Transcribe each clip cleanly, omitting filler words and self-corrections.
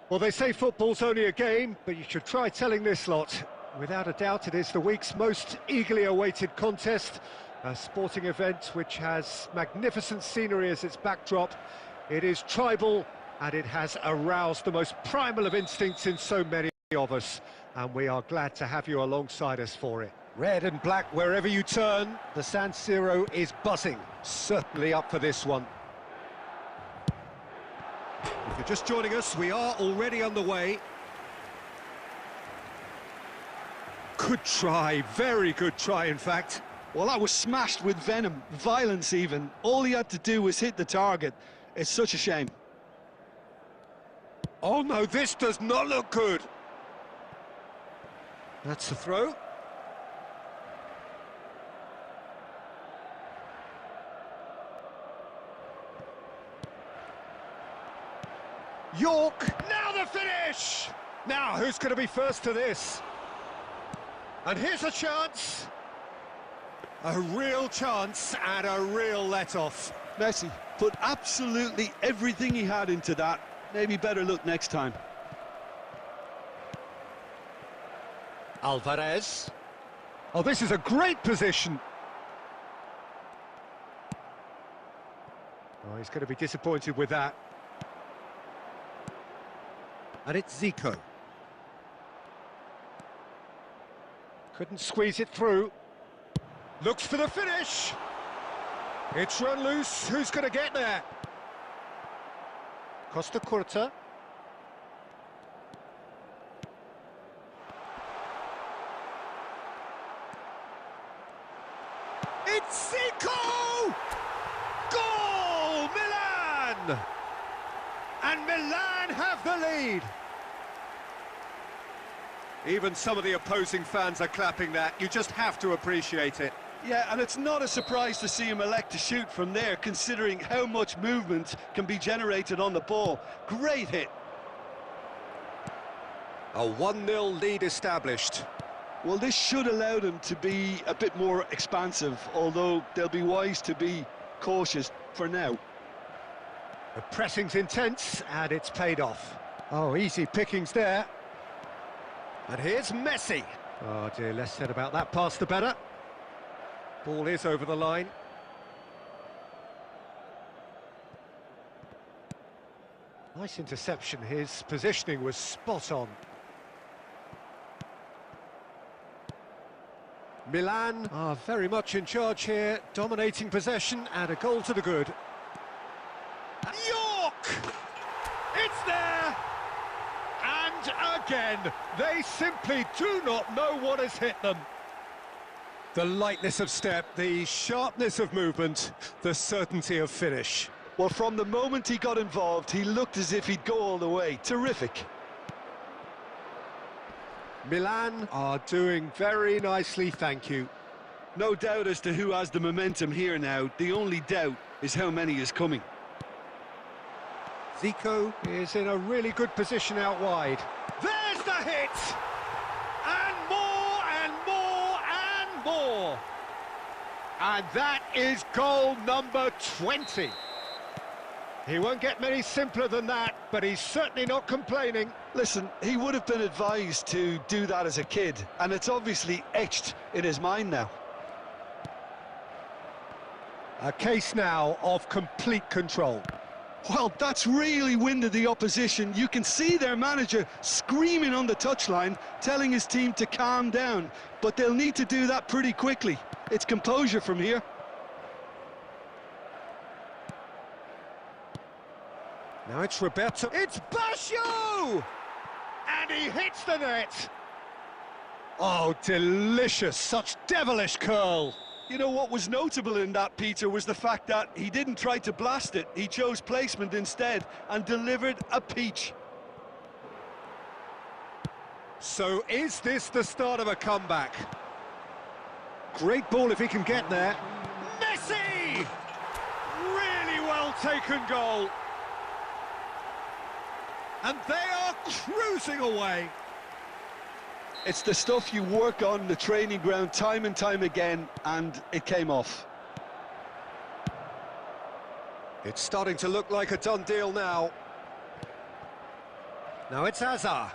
Well, they say football's only a game, but you should try telling this lot. Without a doubt, it is the week's most eagerly awaited contest, a sporting event which has magnificent scenery as its backdrop. It is tribal, and it has aroused the most primal of instincts in so many of us, and we are glad to have you alongside us for it. Red and black wherever you turn, the San Siro is buzzing, certainly up for this one. If you're just joining us, we are already underway. Good try, very good try in fact. Well, that was smashed with venom, violence even. All he had to do was hit the target. It's such a shame. Oh no, this does not look good. That's the throw. York, now the finish! Now, who's going to be first to this? And here's a chance. A real chance and a real let-off. Desi put absolutely everything he had into that. Maybe better look next time. Alvarez. Oh, this is a great position. Oh, he's going to be disappointed with that. And it's Zico. Couldn't squeeze it through. Looks for the finish. It's run loose. Who's going to get there? Costa Curta. It's Zico! Goal! Milan! And Milan have the lead. Even some of the opposing fans are clapping that. You just have to appreciate it. Yeah, and it's not a surprise to see him elect to shoot from there, considering how much movement can be generated on the ball. Great hit. A 1-0 lead established. Well, this should allow them to be a bit more expansive, although they'll be wise to be cautious for now. The pressing's intense, and it's paid off. Oh, easy pickings there. And here's Messi. Oh dear, less said about that pass the better. Ball is over the line. Nice interception, his positioning was spot on. Milan are very much in charge here, dominating possession and a goal to the good. York! It's there! And again, they simply do not know what has hit them. The lightness of step, the sharpness of movement, the certainty of finish. Well, from the moment he got involved, he looked as if he'd go all the way. Terrific. Milan are doing very nicely, thank you. No doubt as to who has the momentum here now. The only doubt is how many is coming. Zico is in a really good position out wide. There's the hit! And more, and more, and more! And that is goal number 20. He won't get many simpler than that, but he's certainly not complaining. Listen, he would have been advised to do that as a kid, and it's obviously etched in his mind now. A case now of complete control. Well, that's really winded the opposition. You can see their manager screaming on the touchline, telling his team to calm down, but they'll need to do that pretty quickly. It's composure from here. Now it's Roberto. It's Basho! And he hits the net. Oh, delicious. Such devilish curl. You know, what was notable in that, Peter, was the fact that he didn't try to blast it. He chose placement instead and delivered a peach. So is this the start of a comeback? Great ball if he can get there. Messi! Really well taken goal. And they are cruising away. It's the stuff you work on the training ground time and time again, and it came off. It's starting to look like a done deal now. Now it's Azar.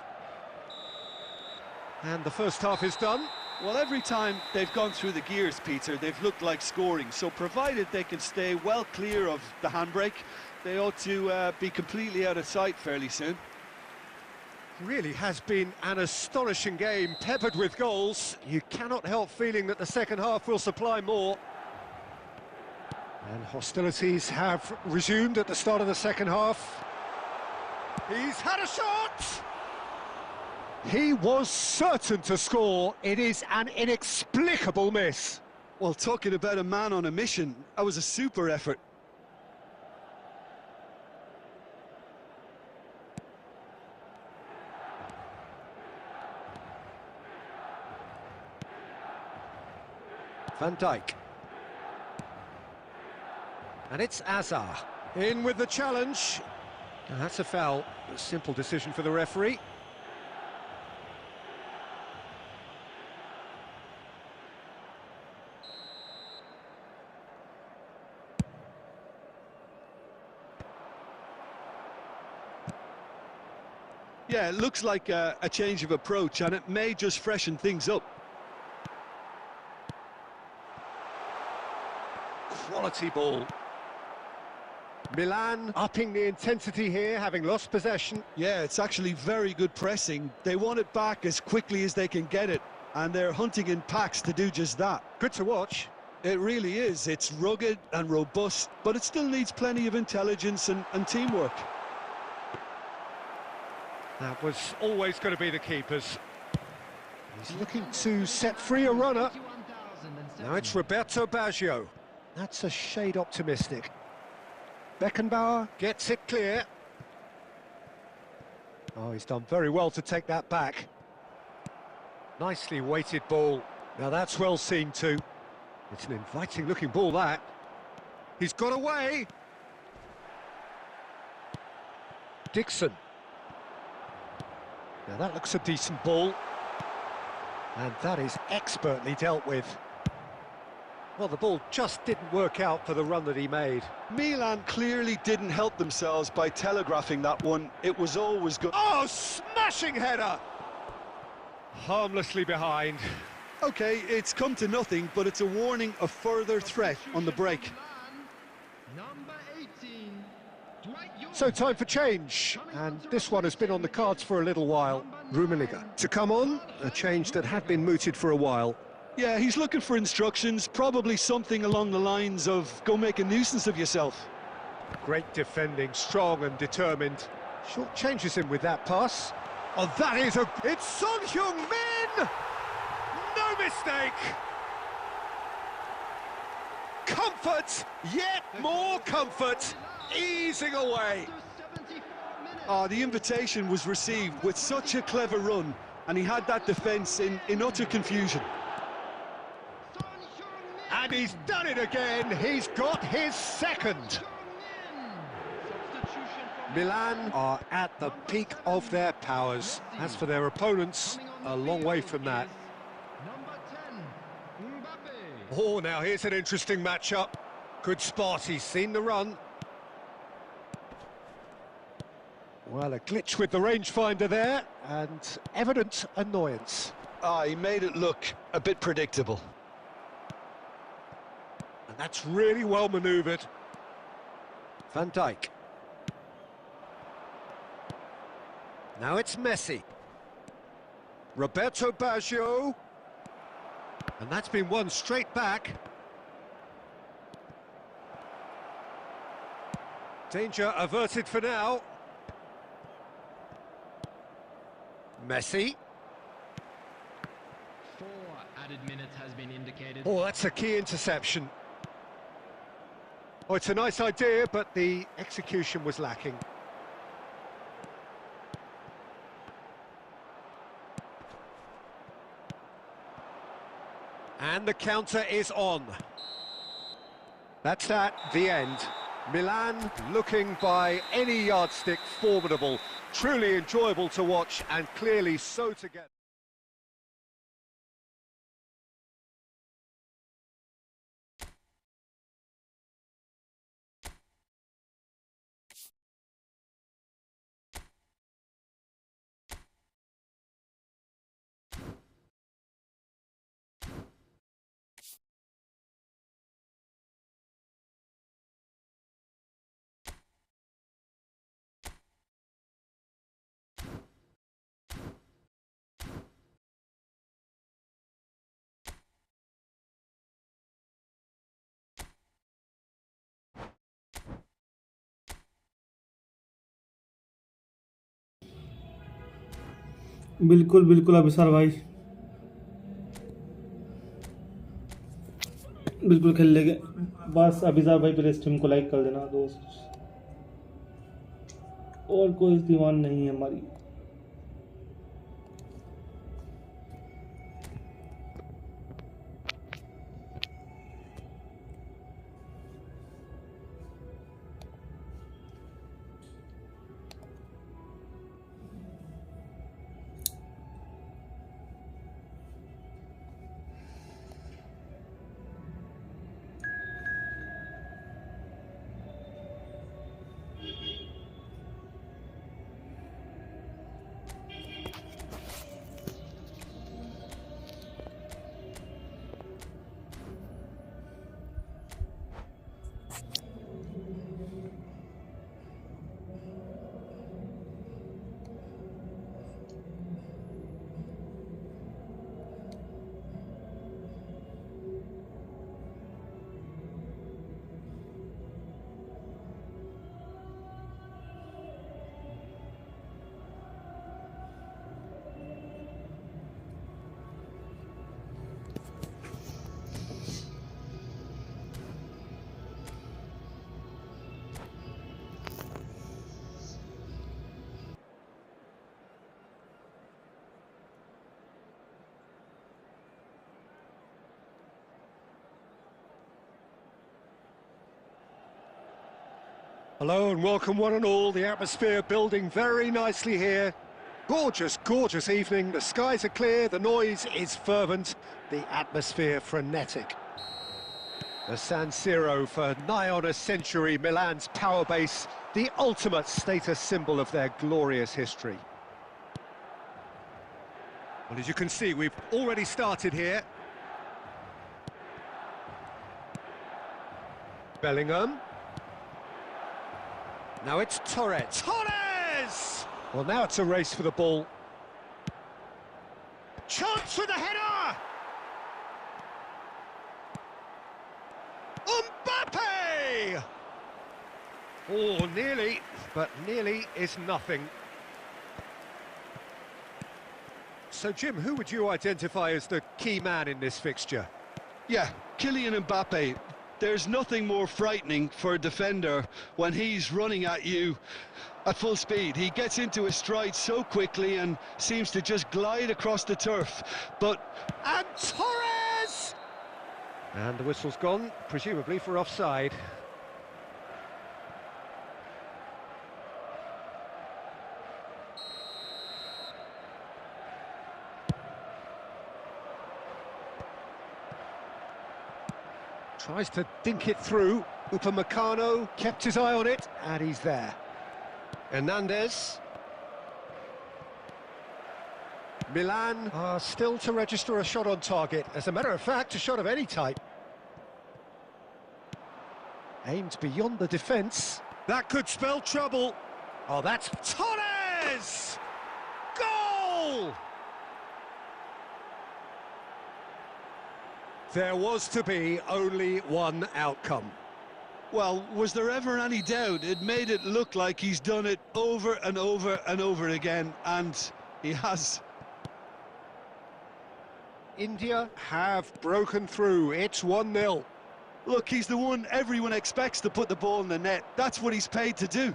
And the first half is done. Well, every time they've gone through the gears, Peter, they've looked like scoring. So provided they can stay well clear of the handbrake, they ought to be completely out of sight fairly soon. Really has been an astonishing game, peppered with goals. You cannot help feeling that the second half will supply more. And hostilities have resumed at the start of the second half. He's had a shot! He was certain to score. It is an inexplicable miss. Well, talking about a man on a mission, that was a super effort. Van Dijk. And it's Azar. In with the challenge. And that's a foul. A simple decision for the referee. Yeah, it looks like a change of approach, and it may just freshen things up. Quality ball. Milan upping the intensity here, having lost possession. Yeah, it's actually very good pressing. They want it back as quickly as they can get it, and they're hunting in packs to do just that. Good to watch. It really is. It's rugged and robust, but it still needs plenty of intelligence and teamwork. That was always going to be the keeper's. He's looking to set free a runner. Now it's Roberto Baggio. That's a shade optimistic. Beckenbauer gets it clear. Oh, he's done very well to take that back. Nicely weighted ball. Now that's well seen too. It's an inviting looking ball, that. He's got away. Dixon. Now that looks a decent ball. And that is expertly dealt with. Well, the ball just didn't work out for the run that he made. Milan clearly didn't help themselves by telegraphing that one. It was always good. Oh, smashing header! Harmlessly behind. Okay, it's come to nothing, but it's a warning of further threat on the break. So time for change, and this one has been on the cards for a little while. Rummenigge to come on, a change that had been mooted for a while. Yeah, he's looking for instructions, probably something along the lines of, go make a nuisance of yourself. Great defending, strong and determined. Short changes him with that pass. Oh, that is a... It's Son Heung-min! No mistake! Comfort, yet more comfort, easing away. Oh, the invitation was received with such a clever run, and he had that defence in utter confusion. And he's done it again, he's got his second. Milan are at the peak of their powers. As for their opponents, a long way from that. Oh, now here's an interesting matchup. Good spot, he's seen the run. Well, a glitch with the rangefinder there, and evident annoyance. Ah, he made it look a bit predictable. And that's really well manoeuvred. Van Dijk. Now it's Messi. Roberto Baggio. And that's been won straight back. Danger averted for now. Messi. 4 added minutes has been indicated. Oh, that's a key interception. Oh, it's a nice idea, but the execution was lacking. And the counter is on. That's that, the end. Milan looking by any yardstick formidable, truly enjoyable to watch and clearly so together. बिल्कुल बिल्कुल अभिसार भाई, बिल्कुल खेल लेंगे। बस अभिसार भाई पहले stream को लाइक कर देना दोस्त, और कोई डिमांड नहीं है हमारी। Hello and welcome one and all. The atmosphere building very nicely here. Gorgeous, gorgeous evening. The skies are clear, the noise is fervent, the atmosphere frenetic. The San Siro for nigh on a century, Milan's power base, the ultimate status symbol of their glorious history. Well, as you can see, we've already started here. Bellingham. Now it's Torres. Torres! Well, now it's a race for the ball. Chance with the header! Mbappe! Oh, nearly, but nearly is nothing. So, Jim, who would you identify as the key man in this fixture? Yeah, Kylian Mbappe. There's nothing more frightening for a defender when he's running at you at full speed. He gets into his stride so quickly and seems to just glide across the turf. And Torres! And the whistle's gone, presumably for offside. Tries to dink it through. Upamecano kept his eye on it, and he's there. Hernandez. Milan are still to register a shot on target. As a matter of fact, a shot of any type. Aimed beyond the defence. That could spell trouble. Oh, that's Torres! Goal! There was to be only one outcome. Well, was there ever any doubt? It made it look like he's done it over and over and over again, and he has. India have broken through. It's 1-0. Look, he's the one everyone expects to put the ball in the net. That's what he's paid to do.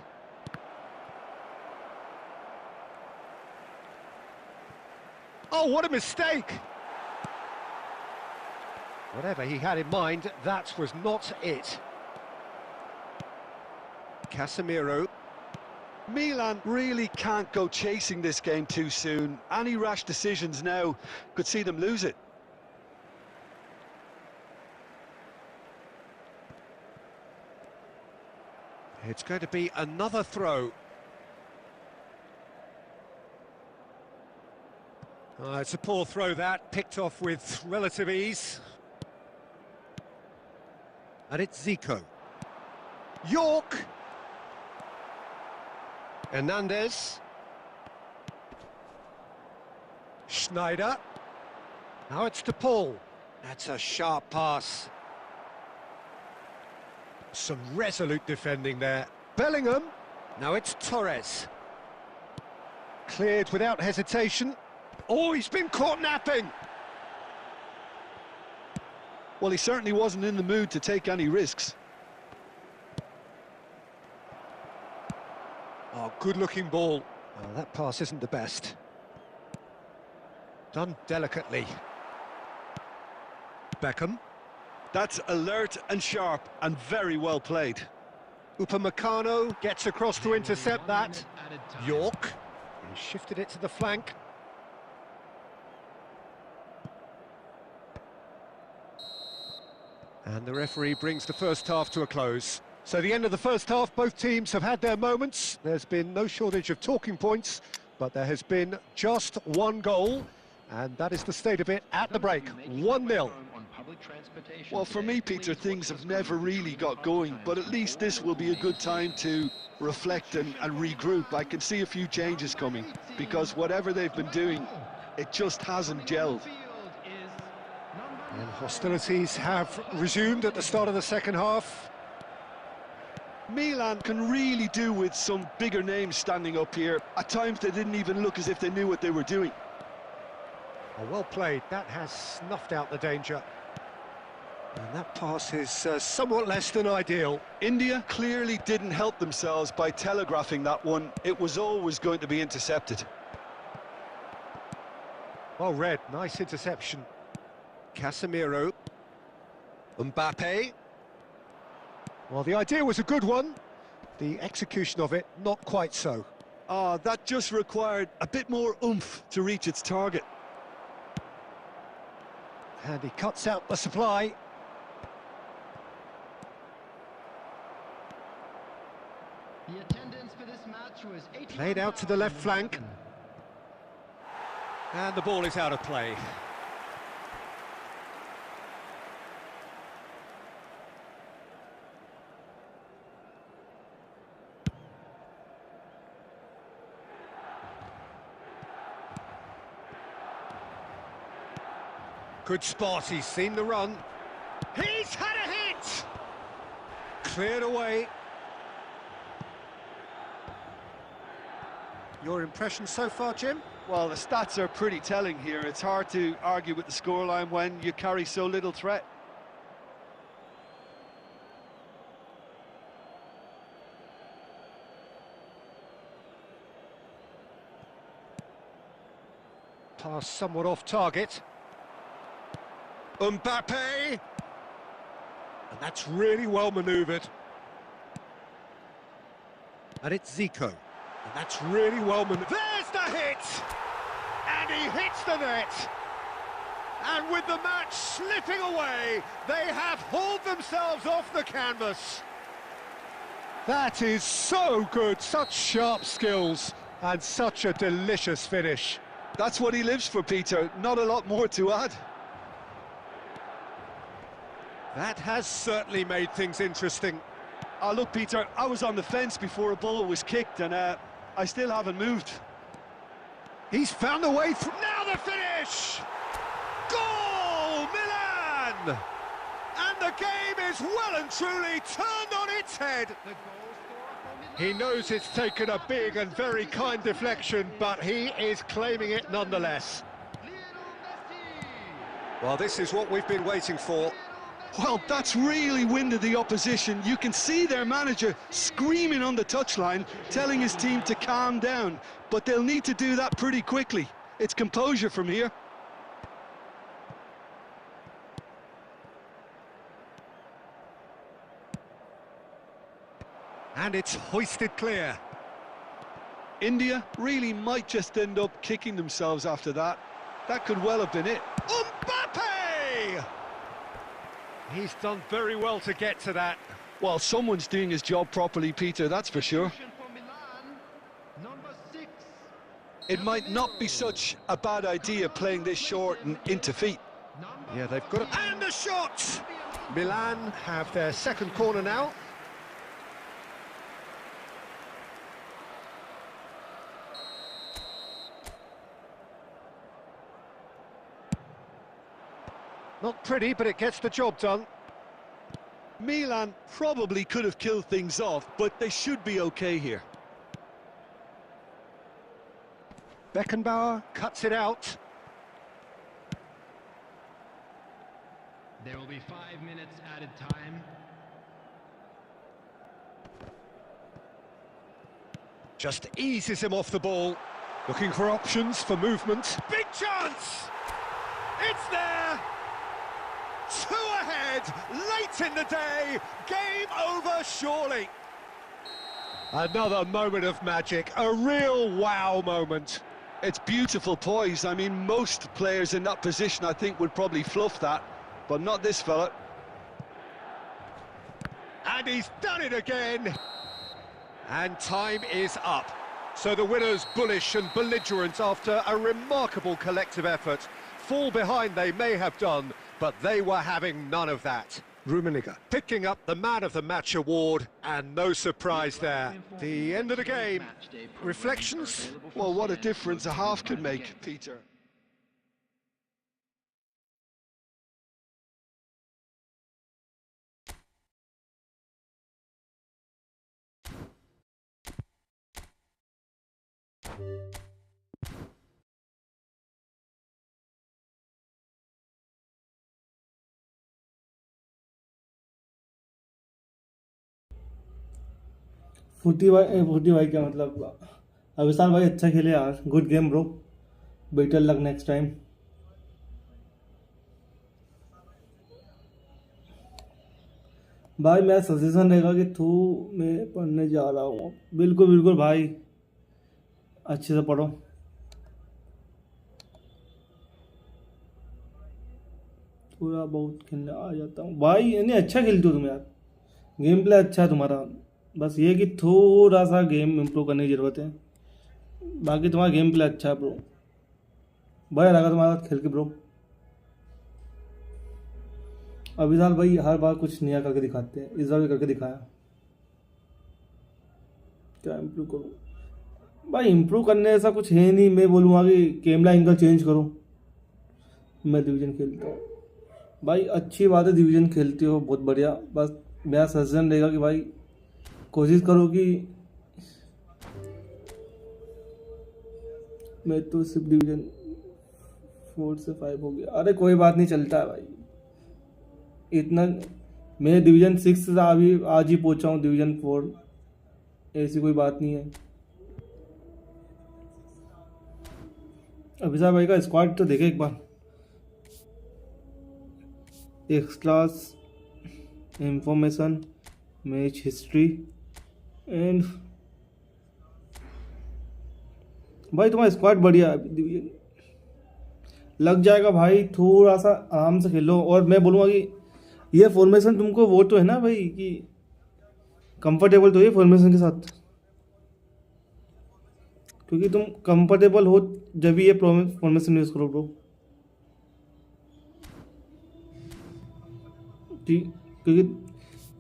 Oh, what a mistake! Whatever he had in mind, that was not it. Casemiro. Milan really can't go chasing this game too soon. Any rash decisions now could see them lose it. It's going to be another throw. It's a poor throw that, picked off with relative ease. And it's Zico. York. Hernandez. Schneider. Now it's to Paul. That's a sharp pass. Some resolute defending there. Bellingham. Now it's Torres. Cleared without hesitation. Oh, he's been caught napping! Well, he certainly wasn't in the mood to take any risks. Oh, good-looking ball. Oh, that pass isn't the best. Done delicately. Beckham. That's alert and sharp and very well played. Upamecano gets across to intercept that. York. He shifted it to the flank. And the referee brings the first half to a close. So the end of the first half, both teams have had their moments. There's been no shortage of talking points, but there has been just one goal, and that is the state of it at the break, 1-0. Well, for me, Peter, things have never really got going, but at least this will be a good time to reflect and regroup. I can see a few changes coming, because whatever they've been doing, it just hasn't gelled. And hostilities have resumed at the start of the second half. Milan can really do with some bigger names standing up here. At times they didn't even look as if they knew what they were doing. Oh, well played, that has snuffed out the danger. And that pass is somewhat less than ideal. India clearly didn't help themselves by telegraphing that one. It was always going to be intercepted. Well read, nice interception. Casemiro. Mbappe. Well, the idea was a good one. The execution of it, not quite so. That just required a bit more oomph to reach its target. And he cuts out the supply. The attendance for this match was Played out to the left flank. And the ball is out of play. Good spot, he's seen the run. He's had a hit! Cleared away. Your impression so far, Jim? Well, the stats are pretty telling here. It's hard to argue with the scoreline when you carry so little threat. Pass somewhat off target. Mbappe! And that's really well manoeuvred. And it's Zico. And that's really well manoeuvred. There's the hit! And he hits the net! And with the match slipping away, they have hauled themselves off the canvas. That is so good, such sharp skills, and such a delicious finish. That's what he lives for, Peter. Not a lot more to add. That has certainly made things interesting. Look, Peter, I was on the fence before a ball was kicked, and I still haven't moved. He's found a way through. Now the finish! Goal, Milan! And the game is well and truly turned on its head. He knows it's taken a big and very kind deflection, but he is claiming it nonetheless. Well, this is what we've been waiting for. Well, that's really winded the opposition. You can see their manager screaming on the touchline, telling his team to calm down. But they'll need to do that pretty quickly. It's composure from here. And it's hoisted clear. India really might just end up kicking themselves after that. That could well have been it. Mbappe! He's done very well to get to that. Well, someone's doing his job properly, Peter, that's for sure. It might not be such a bad idea playing this short and into feet. Yeah, they've got it. And the shot! Milan have their second corner now. Not pretty, but it gets the job done. Milan probably could have killed things off, but they should be okay here. Beckenbauer cuts it out. There will be 5 minutes added time. Just eases him off the ball. Looking for options for movement. Big chance! It's there! 2 ahead, late in the day. Game over, surely. Another moment of magic, a real wow moment. It's beautiful poise. I mean, most players in that position, I think, would probably fluff that, but not this fella. And he's done it again. And time is up. So the winners bullish and belligerent after a remarkable collective effort. Fall behind they may have done, but they were having none of that. Rummenigge picking up the Man of the Match award, and no surprise there. The end of the game. Reflections? Well, what a difference a half can make, Peter. फुटी भाई क्या मतलब? अविशाल भाई अच्छा खेले यार, good game bro, better luck next time. भाई मेरा सजेशन रहेगा कि थू मैं पढ़ने जा रहा हूँ। बिल्कुल बिल्कुल भाई, अच्छे से पढ़ो। थोड़ा बहुत खेलने आ जाता हूँ भाई, यानी अच्छा खेलते हो तुम यार, गेम प्ले अच्छा है तुम्हारा, बस ये कि थोड़ा सा गेम इम्प्रूव करने की ज़रूरत है। बाकी तुम्हारा गेम प्ले अच्छा है ब्रो, बढ़िया लगा तुम्हारा साथ खेल के ब्रो। अभिलाल भाई हर बार कुछ नया करके दिखाते हैं, इस बार भी करके दिखाया। क्या इम्प्रूव करूँ भाई? इम्प्रूव करने ऐसा कुछ है नहीं। मैं बोलूँगा कि कैमरा एंगल चेंज करो। मैं डिवीज़न खेलता हूँ भाई, अच्छी बात है, डिवीज़न खेलते हो, बहुत बढ़िया। बस मेरा सजेशन रहेगा कि भाई कोशिश करो कि मैं तो सिर्फ डिवीज़न 4 से 5 हो गया। अरे कोई बात नहीं, चलता है भाई इतना। मैं डिवीज़न 6 से अभी आज ही पहुंचा हूँ डिवीज़न 4, ऐसी कोई बात नहीं है। अभिषेक भाई का स्क्वाड तो देखे एक बार। Extras, information, match history and भाई तुम्हारा स्क्वाड बढ़िया है, लग जाएगा भाई। थोड़ा सा आराम से खेलो। और मैं बोलूँगा कि ये फॉर्मेशन तुमको वो तो है ना भाई कि कंफर्टेबल तो ये फॉर्मेशन के साथ, क्योंकि तुम कंफर्टेबल हो जब भी ये फॉर्मेशन यूज़ करो ब्रो। ठीक, क्योंकि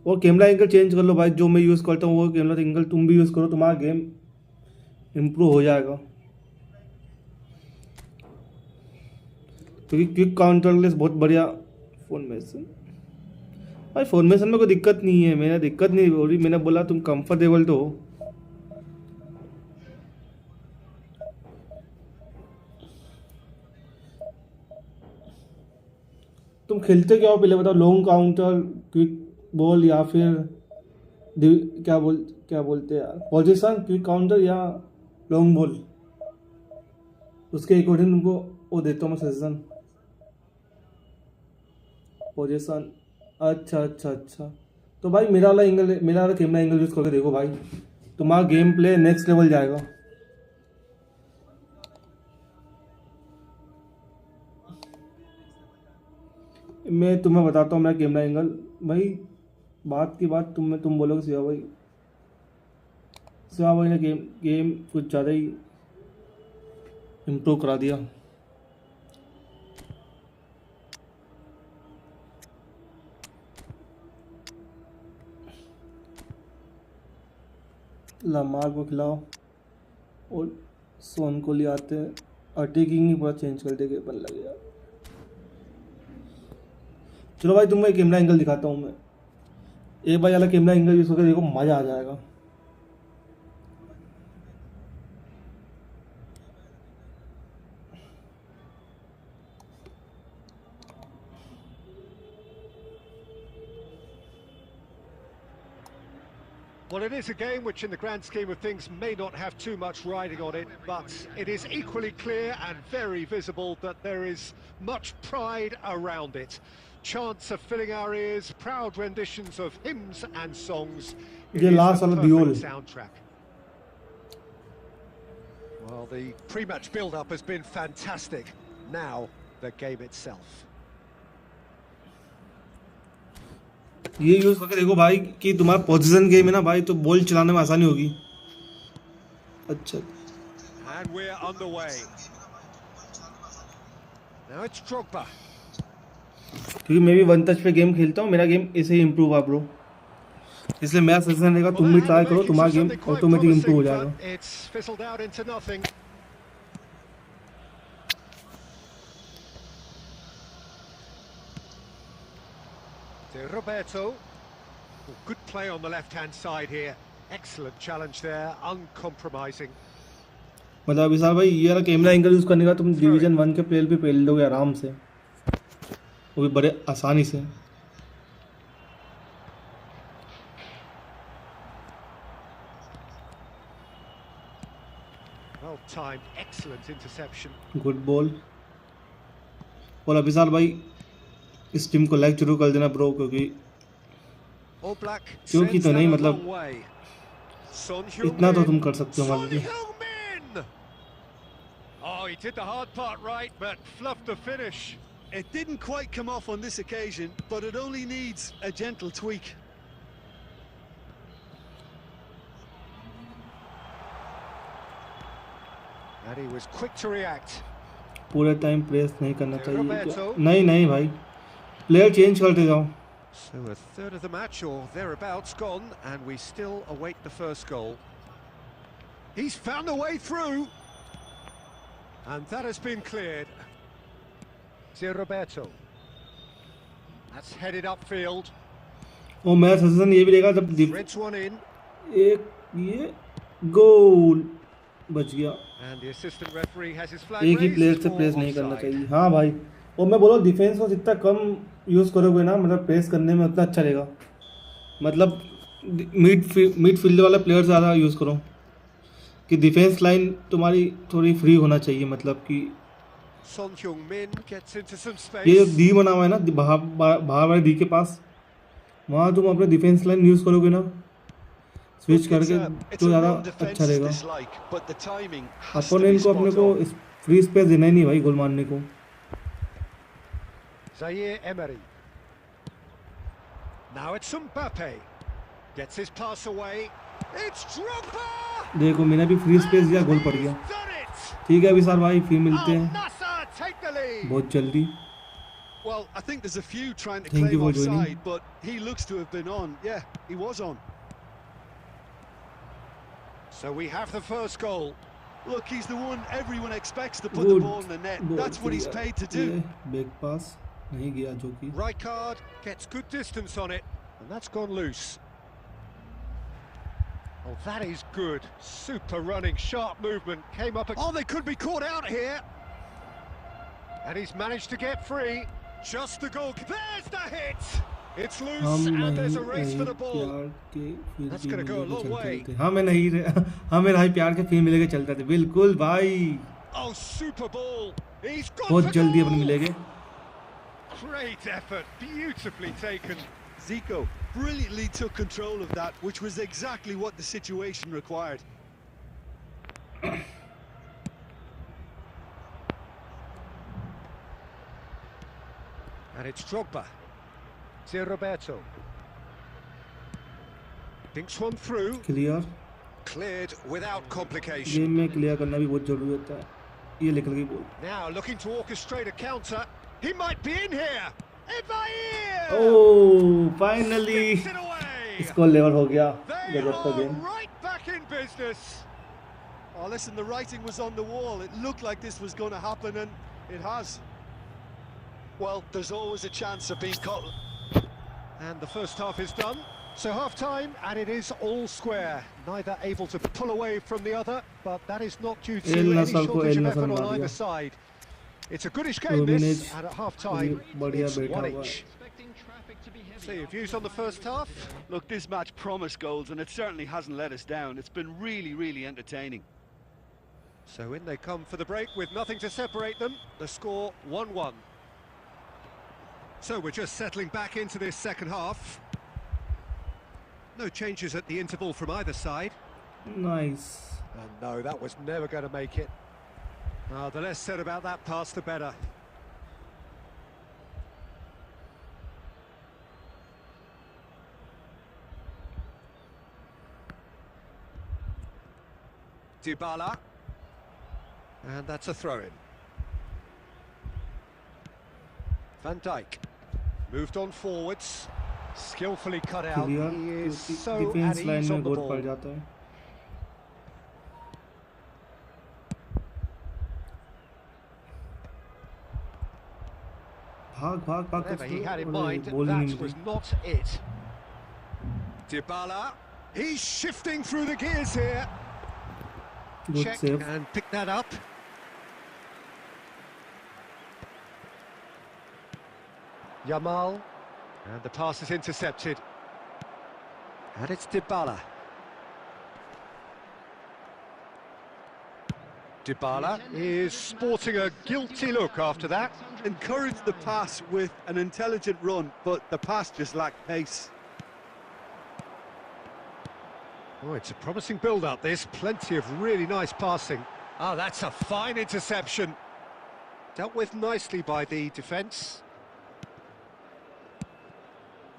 वो कैमरा एंगल चेंज कर लो भाई, जो मैं यूज़ करता हूँ वो कैमरा एंगल तुम भी यूज़ करो, तुम्हारा गेम इम्प्रूव हो जाएगा। क्योंकि क्विक काउंटरलेस बहुत बढ़िया फॉर्मेशन भाई। फॉर्मेशन में कोई दिक्कत नहीं है, मैंने दिक्कत नहीं बोली, मैंने बोला तुम कंफर्टेबल तो हो। तुम खेलते क्या हो पहले बताओ? लॉन्ग काउंटर, क्विक बॉल, या फिर क्या बोलते हैं यार, पोजीशन, क्विक काउंटर या लॉन्ग बॉल? उसके अकॉर्डिंग तुमको वो देता हूँ मैं सजेशन। पोजीशन, अच्छा। तो भाई मेरा वाला कैमरा एंगल यूज़ करके देखो भाई, तुम्हारा गेम प्ले नेक्स्ट लेवल जाएगा। मैं तुम्हें बताता हूँ मेरा कैमरा एंगल भाई। बात की बात तुम बोलोगे शिवा भाई ने गेम कुछ ज़्यादा ही इम्प्रूव करा दिया। लमार को खिलाओ और सोन को ले आते हैं, अटैकिंग ही पूरा चेंज कर देंगे बन लगेगा। चलो भाई तुम्हें कैमरा एंगल दिखाता हूँ मैं, एक बार वाला कैमरा एंगल यूज़ करके देखो, मज़ा आ जाएगा। Well, it is a game which in the grand scheme of things may not have too much riding on it, but it is equally clear and very visible that there is much pride around it. Chants are filling our ears, proud renditions of hymns and songs. It ये is last the वाला perfect duel. soundtrack. Well, the pre-match build-up has been fantastic. Now, the game itself. ये use करके देखो भाई कि तुम्हारा position game है ना भाई, तो बॉल चलाने में आसानी होगी। अच्छा, And we're underway. Now it's Drogba. क्योंकि मैं भी वन टच पे गेम खेलता हूँ, मेरा गेम ऐसे ही इम्प्रूव हुआ ब्रो, इसलिए मेरा सजेशन रहेगा तुम भी ट्राई करो, तुम्हारा गेम ऑटोमेटिक इम्प्रूव हो जाएगा। It's fizzled out into nothing. To Roberto. Oh, good play on the left-hand side here. Excellent challenge there, uncompromising. मतलब विशाल भाई ये वाला कैमरा एंगल यूज करने का तुम डिवीजन 1 के प्लेयर भी खेल लोगे आराम से, वो भी बड़े आसानी से। Well timed, excellent interception. Good ball. और विशाल भाई इस टीम को लाइक जरूर कर देना ब्रो, क्योंकि All black. क्योंकि तो नहीं, sends them a मतलब long way. Son इतना तो Heung-min. तुम कर सकते हो हमारे Son लिए। Heung-min! Oh, he did the hard part right, but fluffed the finish. It didn't quite come off on this occasion, but it only needs a gentle tweak. And he was quick to react. पूरे time press नहीं करना चाहिए क्या? नहीं नहीं भाई, player change करते जाओ। So a third of the match or thereabouts gone, and we still await the first goal. He's found a way through, and that has been cleared. Zé Roberto. That's headed upfield. और मेरा suggestion ये भी रहेगा जब Threads one in, एक ये गोल बच गया, and the assistant referee has his flag एक ही प्लेयर raised से for प्रेस नहीं करना offside. चाहिए। हाँ भाई, और मैं बोला डिफेंस को जितना कम यूज़ करोगे ना, मतलब प्रेस करने में उतना अच्छा रहेगा। मतलब मिडफील्ड वाला प्लेयर ज़्यादा यूज़ करो, कि डिफेंस लाइन तुम्हारी थोड़ी फ्री होना चाहिए। मतलब कि Son Heung-min gets into some ये जो space. डी बना हुआ है ना बाहर वाले डी के पास, वहाँ तुम अपने डिफेंस लाइन यूज़ करोगे ना स्विच करके, तो ज़्यादा अच्छा रहेगा। अपोनेंट को अपने को फ्री स्पेस देना ही नहीं भाई गोल मारने को। Zaire Emery. Now it's Mbappe. Gets his pass away. It's Drogba! देखो मैंने भी फ्री स्पेस दिया, गोल पड़ गया। He's done it! ठीक है विशाल भाई, फिर मिलते Al हैं Nassr take the lead. बहुत जल्दी। Well, I think there's a few trying to Thank you claim for joining. offside, but he looks to have been on. Yeah, he was on. So we have the first goal. Look, he's the one everyone expects to put the Good ball in the net. ball That's what he's किया। paid to do. ये back पास नहीं गया जो कि Rijkaard gets good distance on it, and that's gone loose. Oh, that is good. Super running, sharp movement. Came up. Oh, they could be caught out here. And he's managed to get free. Just the goal. There's the hit. It's loose, हम and there's a नहीं race for the ball. प्यार के फिर That's भी gonna go a मिलेंगे long चलते way. रहते। हाँ मैं नहीं हमें भाई प्यार के फिर मिलेंगे चलते थे, बिल्कुल भाई। Oh, super ball. He's gone बहुत for जल्दी अपन goal. मिलेंगे। Great effort, beautifully taken. Zico brilliantly took control of that, which was exactly what the situation required. And it's Drogba. Zé Roberto. Thinks one through. Clear, Cleared without complication. Game में clear करना भी बहुत जरूरी होता है। ये निकल गई ball. Now looking to orchestrate a counter. He might be in here. Evair! Oh finally Gets it away. Score level हो गया। They गजब का are game. right back in business. Oh, listen, the writing was on the wall. It looked like this was going to happen, and it has. Well, there's always a chance of being caught. And the first half is done. So half-time, and it is all square. Neither able to pull away from the other, but that is not due to El any Nassr को shortage El of Nassr effort on मार either दिया। side. It's a goodish game, this, Dominate and at half-time, बढ़िया it's बैठा one हुआ है। each. Expecting traffic to be heavy. So your views on the first half? Look, this match promised goals, and it certainly hasn't let us down. It's been really, really entertaining. So in they come for the break with nothing to separate them. The score 1-1. So we're just settling back into this second half. No changes at the interval from either side. Nice. And no, that was never going to make it. The less said about that pass, the better. Dybala. And that's a throw-in. Van Dijk. Moved on forwards. Skillfully cut out. He is so at ease on the ball. Whatever he had in mind, that was not it. Dybala. He's shifting through the gears here. Good Check save. and pick that up. Yamal. And the pass is intercepted. And it's Dybala. Dybala is sporting a guilty look after that. Encouraged the pass with an intelligent run, but the pass just lacked pace. Oh, it's a promising build-up, this. Plenty of really nice passing. Oh, that's a fine interception. Dealt with nicely by the defence.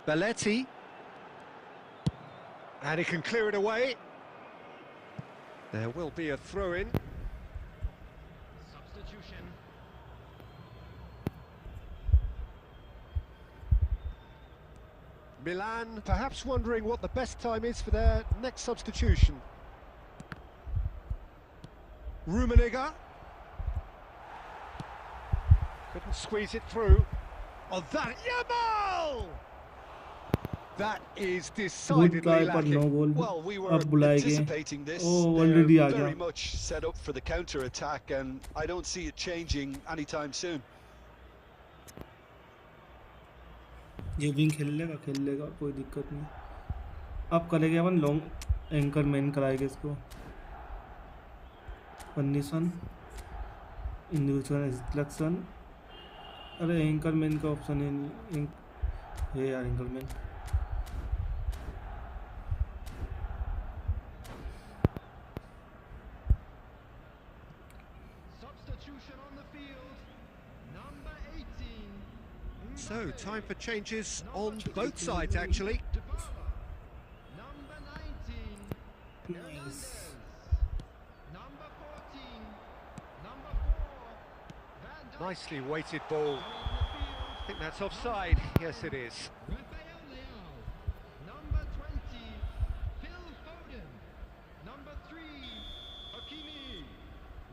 Belletti. And he can clear it away. There will be a throw-in. Substitution. Milan perhaps wondering what the best time is for their next substitution. Rummenigge. Couldn't squeeze it through. Oh, that... Yamal! That is decidedly lacking. Well, we were anticipating this. They're very much set up for the counter-attack, and I don't see it changing anytime soon. ये wing खेल लेगा कोई दिक्कत नहीं. अब करेंगे अपन long anchor man कराएंगे इसको. Condition individual selection. अरे एंकर मैन का ऑप्शन है नहीं है यार. Anchor man So, time for changes on both sides, actually. Number 19. nice. Number 14. Number 4. Van Dijk. Nicely weighted ball. I think that's offside. Yes, it is. Rafael Leao. Number 20. Phil Foden. Number 3. Hakimi.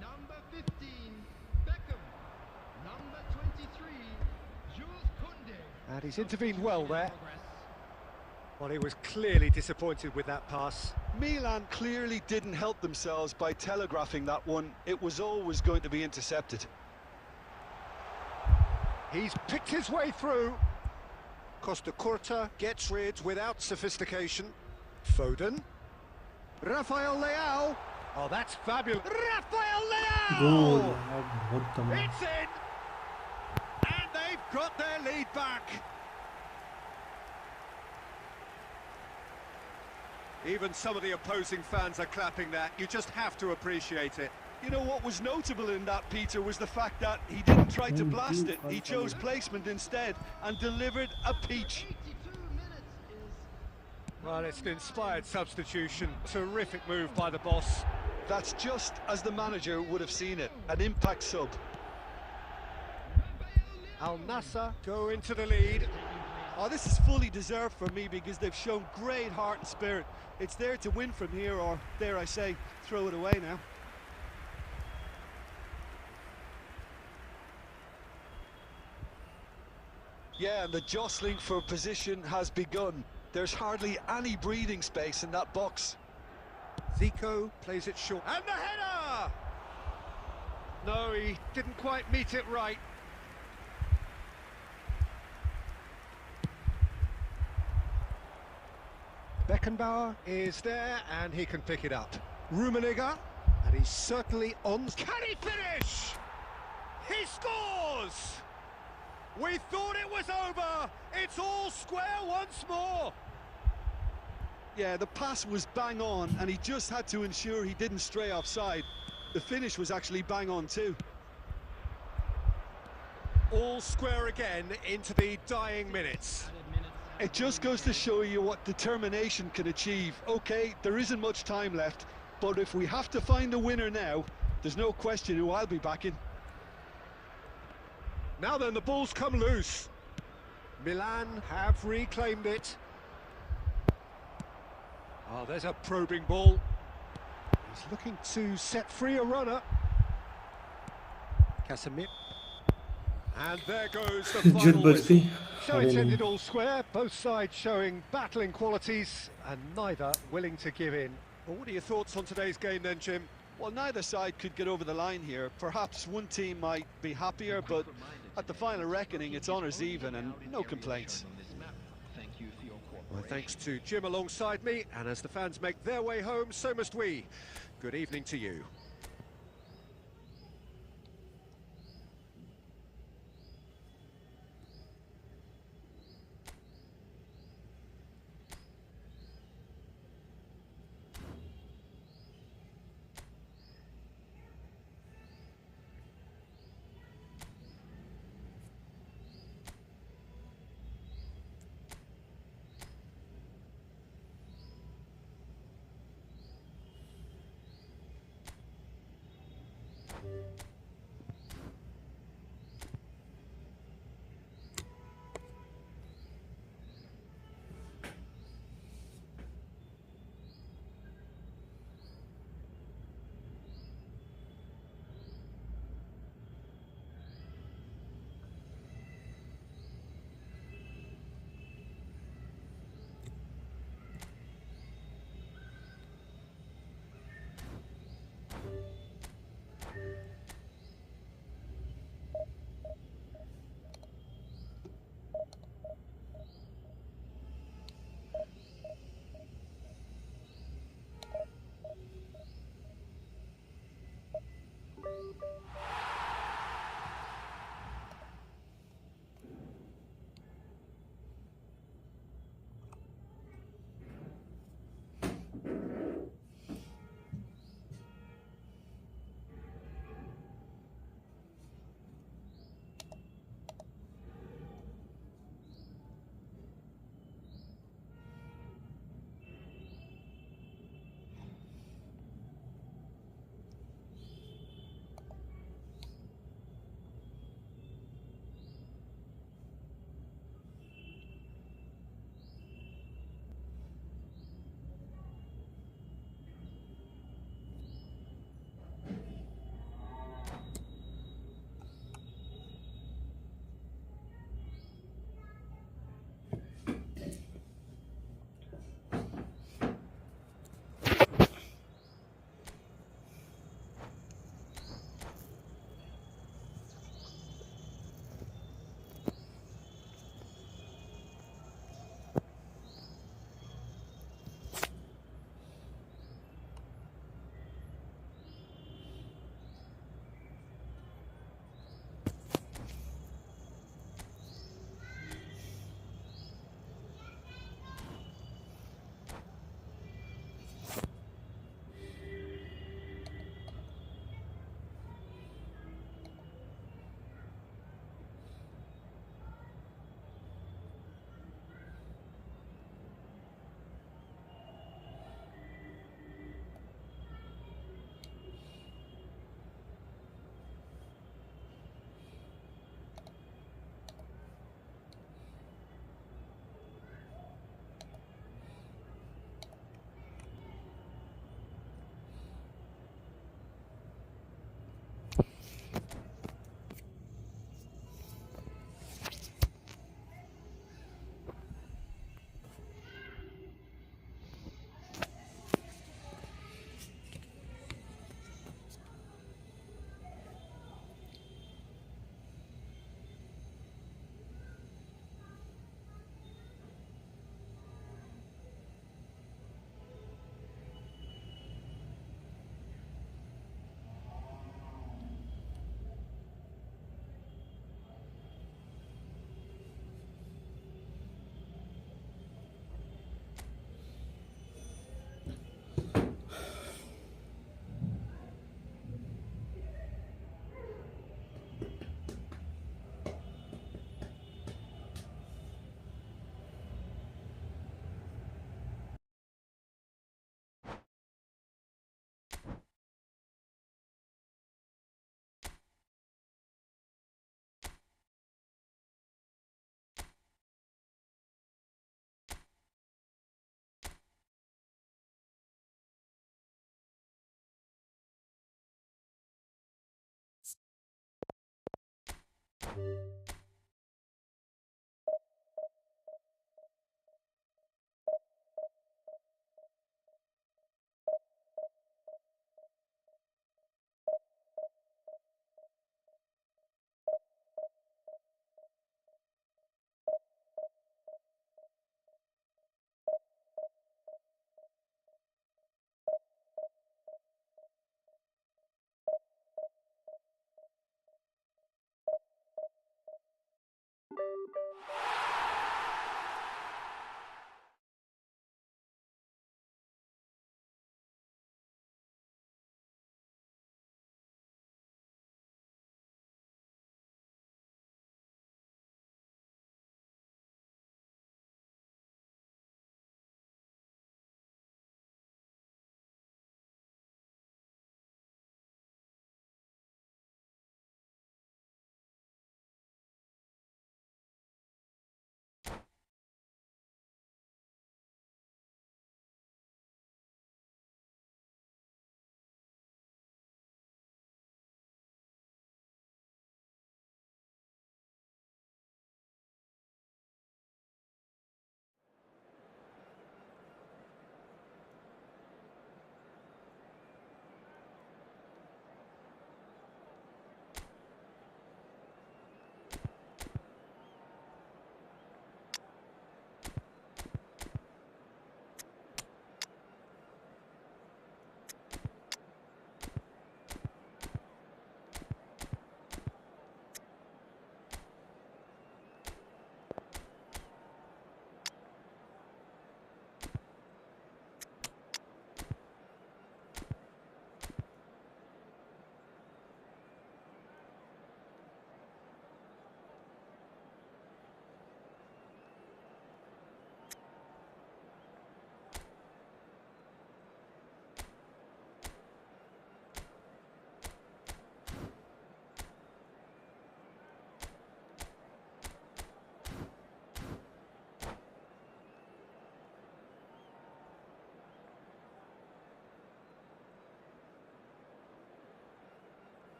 Number 15. Beckham. Number 23. Jules Koundé. And he's intervened well there. Well, he was clearly disappointed with that pass. Milan clearly didn't help themselves by telegraphing that one. It was always going to be intercepted. He's picked his way through. Costa Curta gets rid without sophistication. Foden. Rafael Leao. Oh, that's fabulous. Rafael Leao! Goal. It's in! And they've got their lead back. Even some of the opposing fans are clapping that. You just have to appreciate it. You know what was notable in that, Peter, was the fact that he didn't try to blast it. He chose placement instead and delivered a peach. 82 minutes is... Well, it's an inspired substitution. Terrific move by the boss. That's just as the manager would have seen it, an impact sub. Al Nassr go into the lead. Oh, this is fully deserved for me because they've shown great heart and spirit. It's there to win from here, or dare I say, throw it away now. Yeah, and the jostling for position has begun. There's hardly any breathing space in that box. Zico plays it short. And the header! No, he didn't quite meet it right. Beckenbauer is there, and he can pick it up. Rummenigge, and he's certainly on. Can he finish? He scores! We thought it was over. It's all square once more. Yeah, the pass was bang on, and he just had to ensure he didn't stray offside. The finish was actually bang on too. All square again into the dying minutes. It just goes to show you what determination can achieve. Okay, there isn't much time left, but if we have to find a winner now, there's no question who I'll be backing. Now then, the ball's come loose. Milan have reclaimed it. Oh, there's a probing ball. He's looking to set free a runner. Casemiro. And there goes the final whistle. So it's ended all square, both sides showing battling qualities and neither willing to give in. Well, what are your thoughts on today's game then, Jim? Well, neither side could get over the line here. Perhaps one team might be happier, but at the final reckoning, it's honours even and no complaints. Well, thanks to Jim alongside me, and as the fans make their way home, so must we. Good evening to you.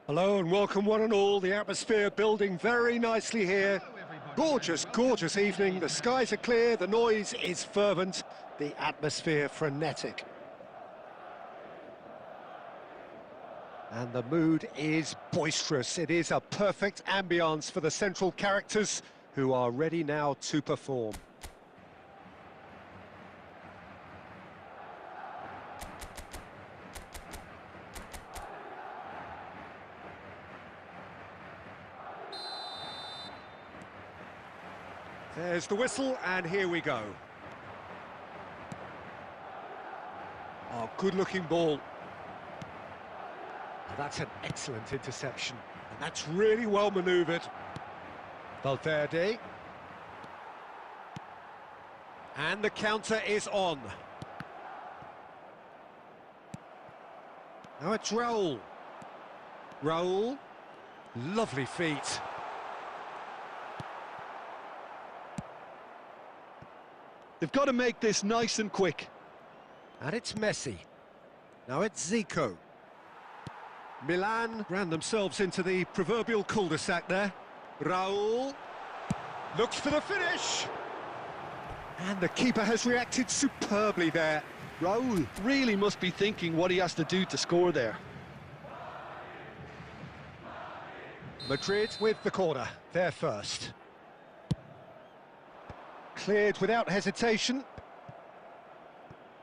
Hello and welcome one and all. The atmosphere building very nicely here. Gorgeous, gorgeous evening. The skies are clear, the noise is fervent, the atmosphere frenetic. And the mood is boisterous. It is a perfect ambience for the central characters who are ready now to perform. There's the whistle, and here we go. Oh, good-looking ball. Oh, that's an excellent interception, and that's really well manoeuvred. Valverde. And the counter is on. Now it's Raul. Raul. Lovely feet. They've got to make this nice and quick. And it's Messi. Now it's Zico. Milan ran themselves into the proverbial cul-de-sac there. Raul looks for the finish. And the keeper has reacted superbly there. Raul really must be thinking what he has to do to score there. Madrid with the corner, they're first. Cleared without hesitation.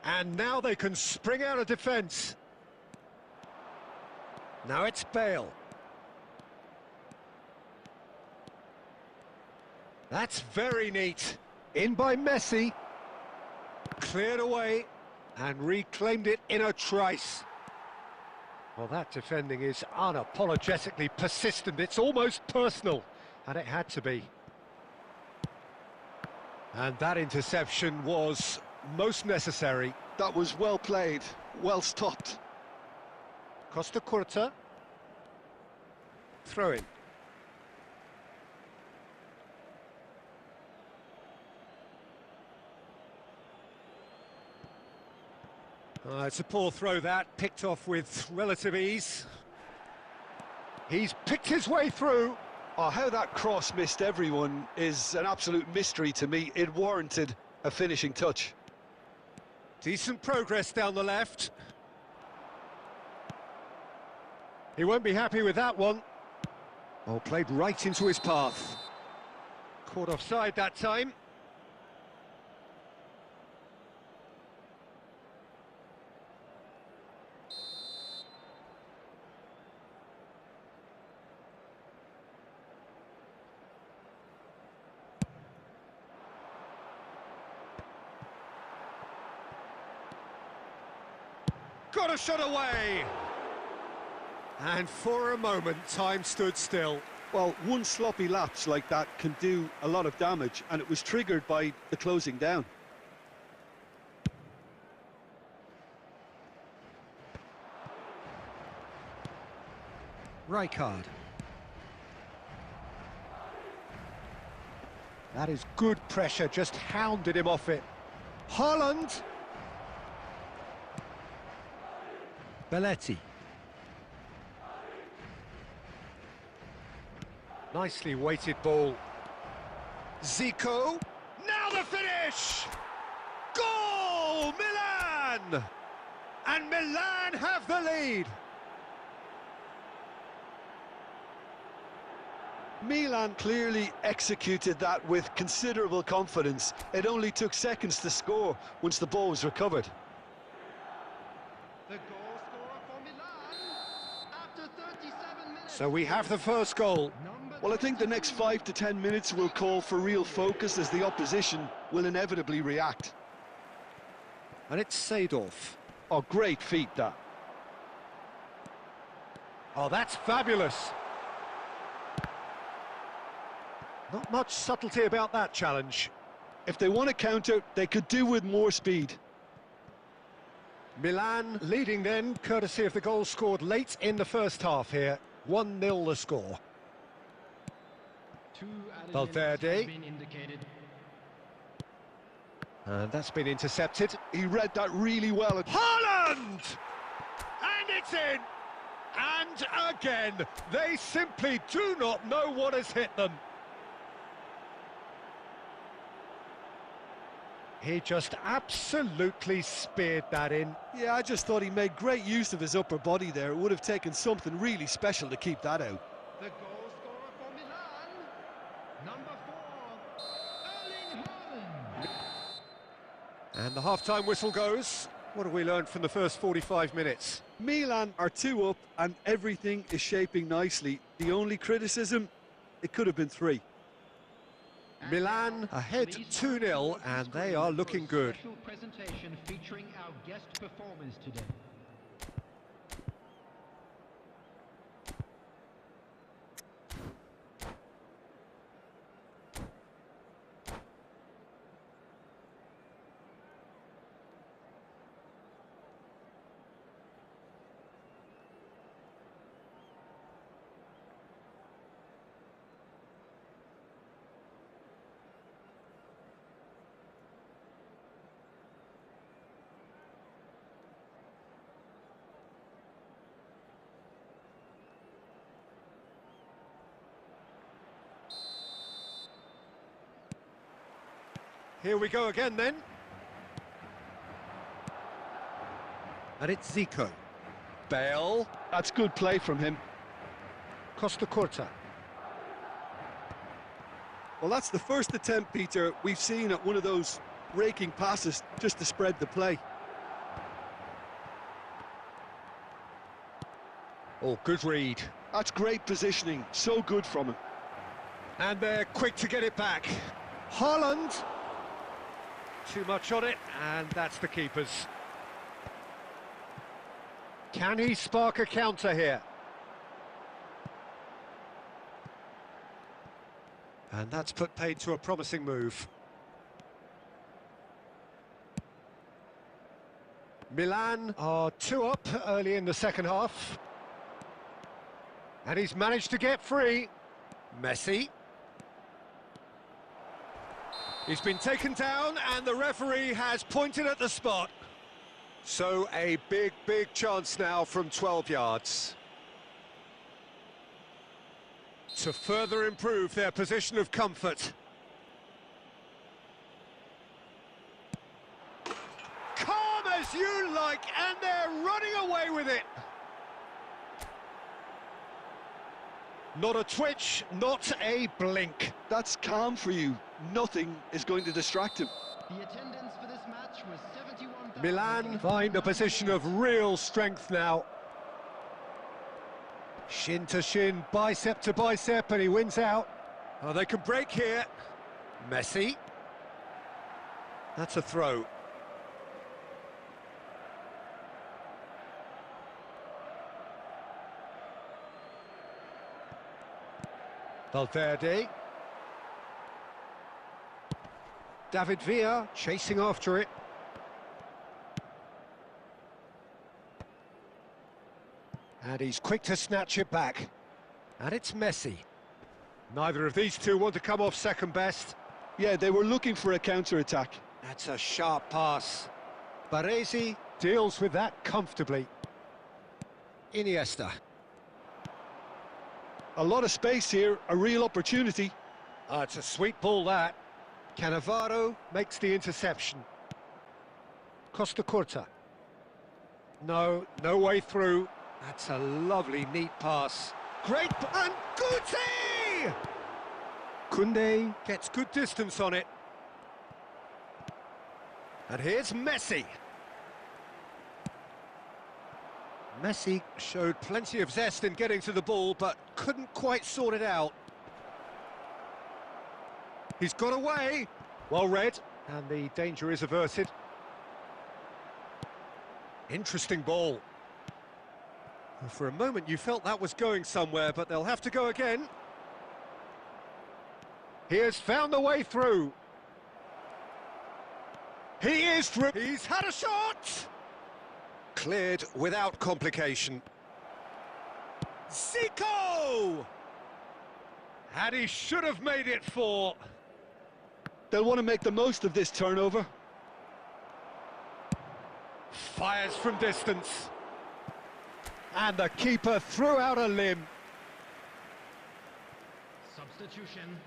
And now they can spring out of defence. Now it's Bale. That's very neat. In by Messi. Cleared away and reclaimed it in a trice. Well, that defending is unapologetically persistent. It's almost personal, and it had to be. And that interception was most necessary. That was well played, well stopped. Costa Curta. Throw in. It's a poor throw that, picked off with relative ease. He's picked his way through. Oh, how that cross missed everyone is an absolute mystery to me. It warranted a finishing touch. Decent progress down the left. He won't be happy with that one. Oh, played right into his path. Caught offside that time. Got a shot away! And for a moment, time stood still. Well, one sloppy lapse like that can do a lot of damage, and it was triggered by the closing down. Rijkaard. That is good pressure, just hounded him off it. Haaland. Belletti. Nicely weighted ball. Zico. Now the finish! Goal! Milan! And Milan have the lead. Milan clearly executed that with considerable confidence. It only took seconds to score once the ball was recovered. The goal scorer for Milan after 37 minutes. So we have the first goal. Well, I think the next 5 to 10 minutes will call for real focus as the opposition will inevitably react. And it's Seedorf. Oh, great feat, that. Oh, that's fabulous. Not much subtlety about that challenge. If they want to counter, they could do with more speed. Milan leading then, courtesy of the goal scored late in the first half here. 1-0 the score. Valverde. And that's been intercepted. He read that really well. Haaland! And it's in! And again, they simply do not know what has hit them. He just absolutely speared that in. Yeah, I just thought he made great use of his upper body there. It would have taken something really special to keep that out. The goal scorer for Milan, number 4, Erling Haaland. And the half-time whistle goes. What have we learned from the first 45 minutes? Milan are 2 up and everything is shaping nicely. The only criticism, it could have been 3. Milan ahead 2-0 and they are looking good. Special presentation featuring our guest performers today. Here we go again then. And it's Zico. Bale. That's good play from him. Costa Curta. Well, that's the first attempt, Peter, we've seen at one of those raking passes just to spread the play. Oh, good read. That's great positioning, so good from him. And they're quick to get it back. Haaland. Too much on it, and that's the keeper's. Can he spark a counter here? And that's put paid to a promising move. Milan are 2 up early in the second half. And he's managed to get free. Messi. He's been taken down and the referee has pointed at the spot. So a big chance now from 12 yards. To further improve their position of comfort. Calm as you like, and they're running away with it. Not a twitch, not a blink. That's calm for you. Nothing is going to distract him. The attendance for this match was 71,000. Milan find a position of real strength now. Shin to shin, bicep to bicep, and he wins out. Oh, they can break here. Messi. That's a throw. Valverde. David Villa chasing after it. And he's quick to snatch it back. And it's Messi. Neither of these two want to come off second best. Yeah, they were looking for a counter-attack. That's a sharp pass. Baresi deals with that comfortably. Iniesta. A lot of space here, a real opportunity. It's a sweet ball, that. Cannavaro makes the interception. Costa Curta. No way through. That's a lovely, neat pass. Great, and Guti! Koundé gets good distance on it. And here's Messi. Messi showed plenty of zest in getting to the ball, but couldn't quite sort it out. He's got away. Well read, and the danger is averted. Interesting ball. For a moment you felt that was going somewhere, but they'll have to go again. He has found the way through. He is through. He's had a shot! Cleared without complication. Zico! And he should have made it 4. They'll want to make the most of this turnover. Fires from distance. And the keeper threw out a limb. Substitution.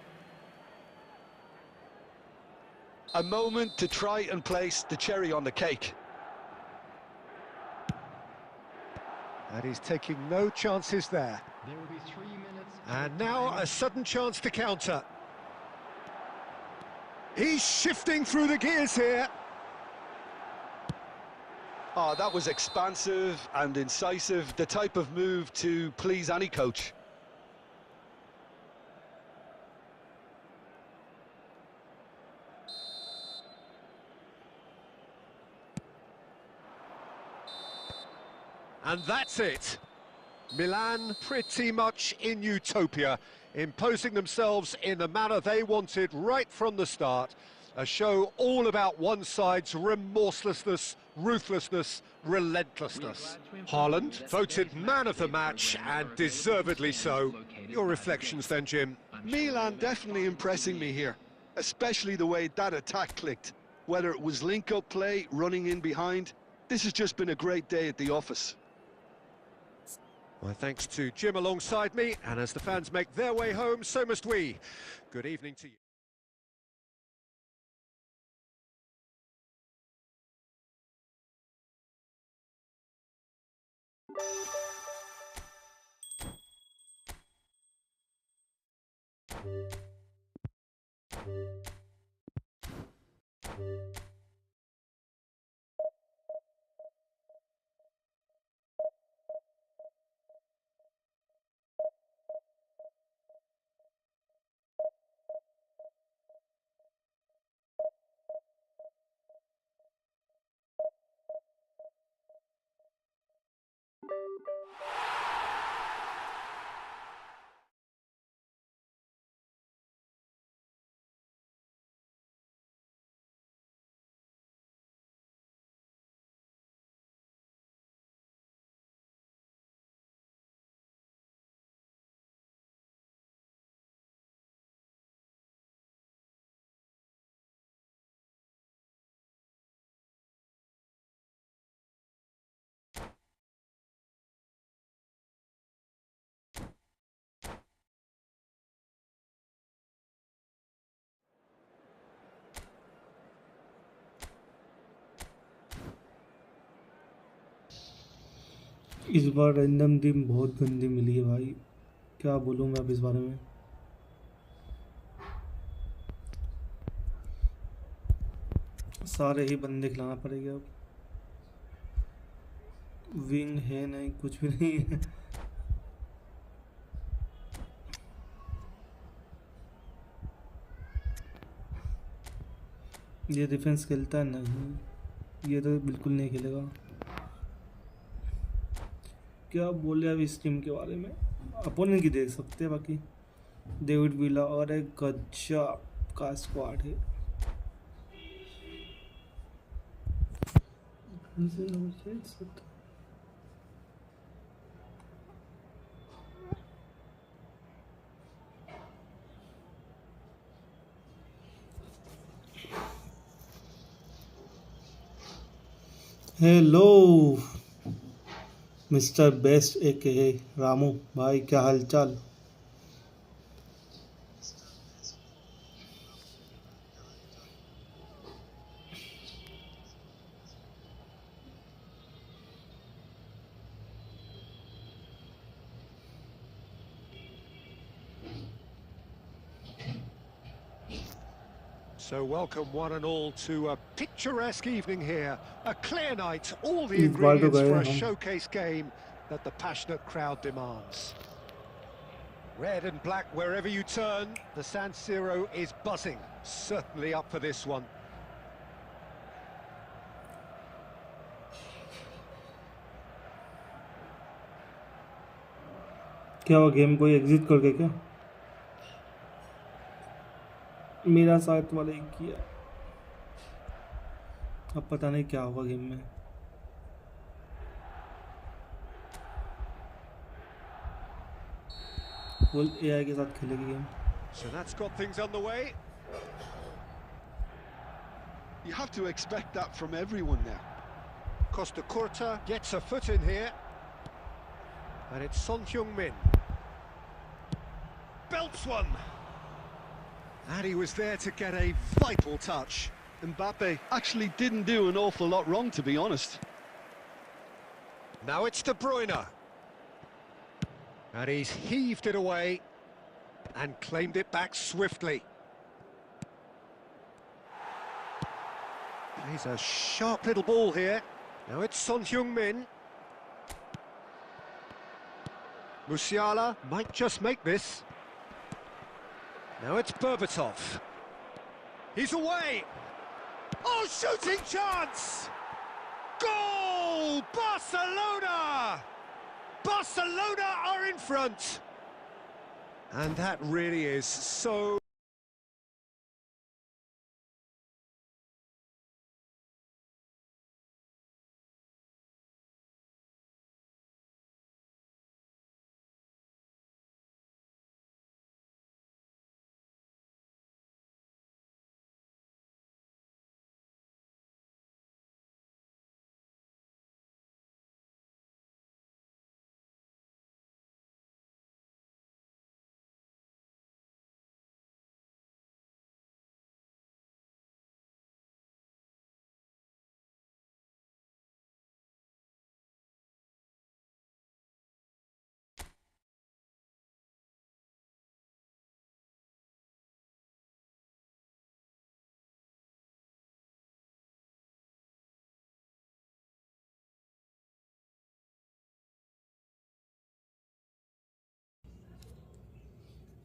A moment to try and place the cherry on the cake. And he's taking no chances there. There will be 3 minutes. And now a sudden chance to counter. He's shifting through the gears here. Oh, that was expansive and incisive, the type of move to please any coach. And that's it. Milan pretty much in utopia, imposing themselves in the manner they wanted right from the start. A show all about one side's remorselessness, ruthlessness, relentlessness. Haaland voted man of the match, and deservedly so. Your reflections then, Jim? Milan definitely impressing me here, especially the way that attack clicked. Whether it was link-up play, running in behind, this has just been a great day at the office. Well, thanks to Jim alongside me, and as the fans make their way home, so must we. Good evening to you. इस बार random team बहुत गंदी मिली है भाई, क्या बोलूँ मैं अब इस बारे में। सारे ही बंदे खिलाना पड़ेगा अब। विंग है नहीं, कुछ भी नहीं है। ये डिफेंस खेलता है नहीं, ये तो बिल्कुल नहीं खेलेगा। क्या बोले अब इस टीम के बारे में, अपोनेंट की देख सकते हैं बाकी। डेविड विला और एक गजब का स्क्वाड है। हेलो मिस्टर बेस्ट ए रामू भाई, क्या हालचाल। So welcome one and all to a picturesque evening here. A clear night, all the इस बार तो ingredients गए for a हम। showcase game that the passionate crowd demands. Red and black wherever you turn, the San Siro is buzzing. Certainly up for this one. क्या हुआ, game कोई exit कर गया क्या? मेरा साथ वाले ही किया, अब पता नहीं क्या होगा गेम में। फुल एआई के साथ खेलेगी game. So that's got things underway. You have to expect that from everyone now. Costa Curta gets a foot in here. And it's Son Heung-min. Belts one. And he was there to get a vital touch. Mbappe actually didn't do an awful lot wrong, to be honest. Now it's De Bruyne. And he's heaved it away and claimed it back swiftly. He's a sharp little ball here. Now it's Son Heung-min. Musiala might just make this. Now it's Berbatov. He's away. Oh, shooting chance! Goal! Barcelona! Barcelona are in front. And that really is so...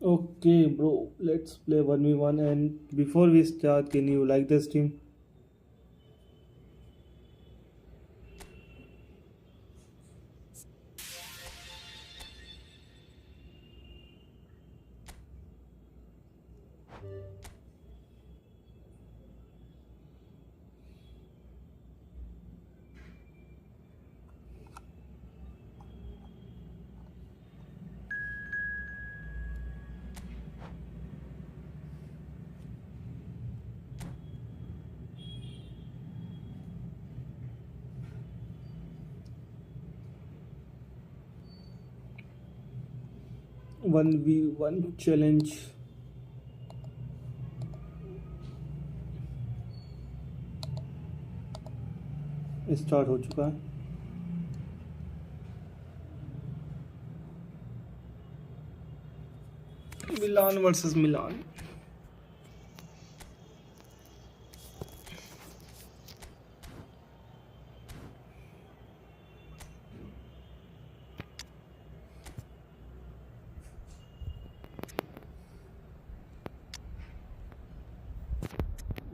Okay, bro, let's play 1v1. And before we start, can you like this team? 1v1 challenge start हो चुका है. Milan versus मिलान.